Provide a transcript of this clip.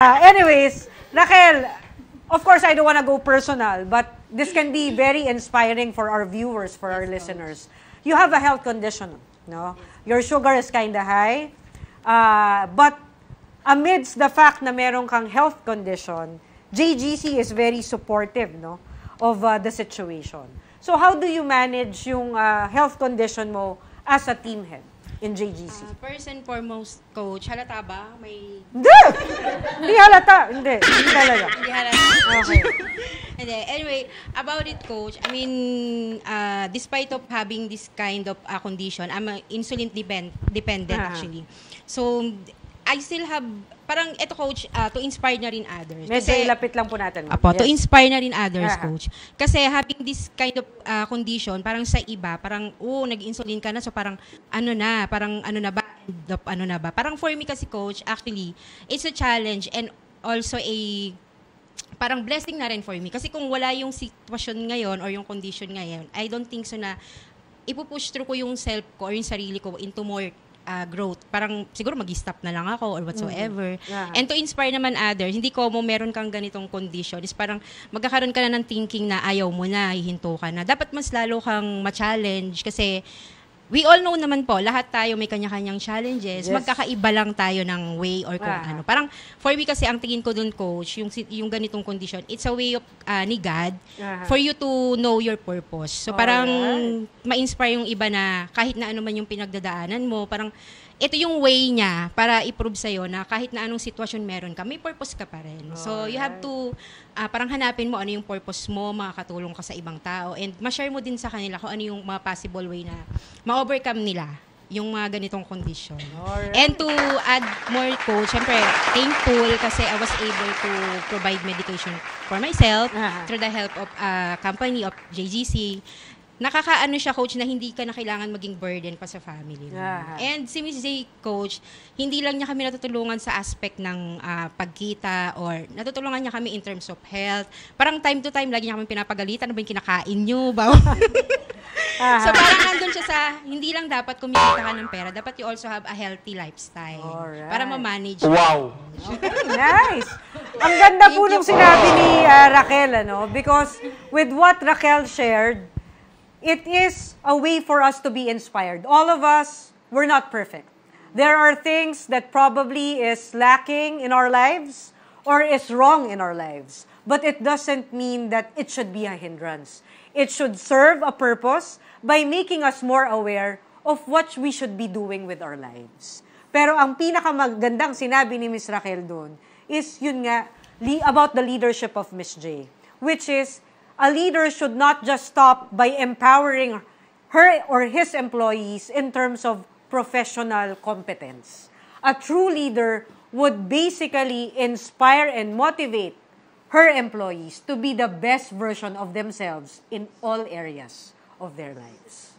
Anyways, Raquel, of course, I don't want to go personal, but this can be very inspiring for our viewers, for our listeners. You have a health condition, no? Your sugar is kind of high, but amidst the fact na meron kang health condition, JGC is very supportive, no, of the situation. So how do you manage yung health condition mo as a team head in JGC? First and foremost, Coach, halata ba? May... Hindi! Hindi halata. Hindi. Hindi talaga. Hindi halata. Okay. Hindi. Anyway, about it, Coach, I mean, despite of having this kind of condition, I'm insulin dependent actually. So, I still have, parang ito, Coach, to inspire na rin others. Medyo ilapit lang po natin. Apo, yes. To inspire na rin others, Coach. Kasi having this kind of condition, parang sa iba, parang, nag-insulin ka na, so parang, ano na ba? Parang for me kasi, Coach, actually, it's a challenge and also parang blessing na rin for me. Kasi kung wala yung sitwasyon ngayon or yung condition ngayon, I don't think so na ipupush through ko yung self ko or yung sarili ko into more growth. Parang siguro mag-stop na lang ako or whatsoever. And to inspire naman others, hindi ko meron kang ganitong condition, is parang magkakaroon ka na ng thinking na ayaw mo na, hihinto ka na. Dapat mas lalo kang ma-challenge kasi we all know naman po, lahat tayo may kanya-kanyang challenges. Yes. Magkakaiba lang tayo ng way or kung ano. Parang for me kasi ang tingin ko dun, Coach, yung ganitong condition, it's a way of ni God for you to know your purpose. So parang ma-inspire yung iba na kahit na ano man yung pinagdadaanan mo, parang ito yung way niya para i-prove sa'yo na kahit na anong sitwasyon meron ka, may purpose ka pa rin. So, you have to, parang hanapin mo ano yung purpose mo, makakatulong ka sa ibang tao, and ma-share mo din sa kanila kung ano yung mga possible way na ma-overcome nila yung mga ganitong condition. And to add more, Coach, syempre, thankful kasi I was able to provide medication for myself through the help of company of JGC. Nakakaano siya, Coach, na hindi ka na kailangan maging burden pa sa family mo. And si Miss J, Coach, hindi lang niya kami natutulungan sa aspect ng pagkita or natutulungan niya kami in terms of health. Parang time to time, lagi niya kami pinapagalitan, ano ba yung kinakain niyo? So parang nandun siya sa, hindi lang dapat kumikita ka ng pera, dapat you also have a healthy lifestyle para ma-manage. Wow! Okay, nice! Ang ganda po nung sinabi ni Raquel, ano? Because with what Raquel shared, it is a way for us to be inspired. All of us, we're not perfect. There are things that probably is lacking in our lives or is wrong in our lives. But it doesn't mean that it should be a hindrance. It should serve a purpose by making us more aware of what we should be doing with our lives. Pero ang pinakamagandang sinabi ni Miss Raquel doon is yun nga, about the leadership of Miss J, which is a leader should not just stop by empowering her or his employees in terms of professional competence. A true leader would basically inspire and motivate her employees to be the best version of themselves in all areas of their lives.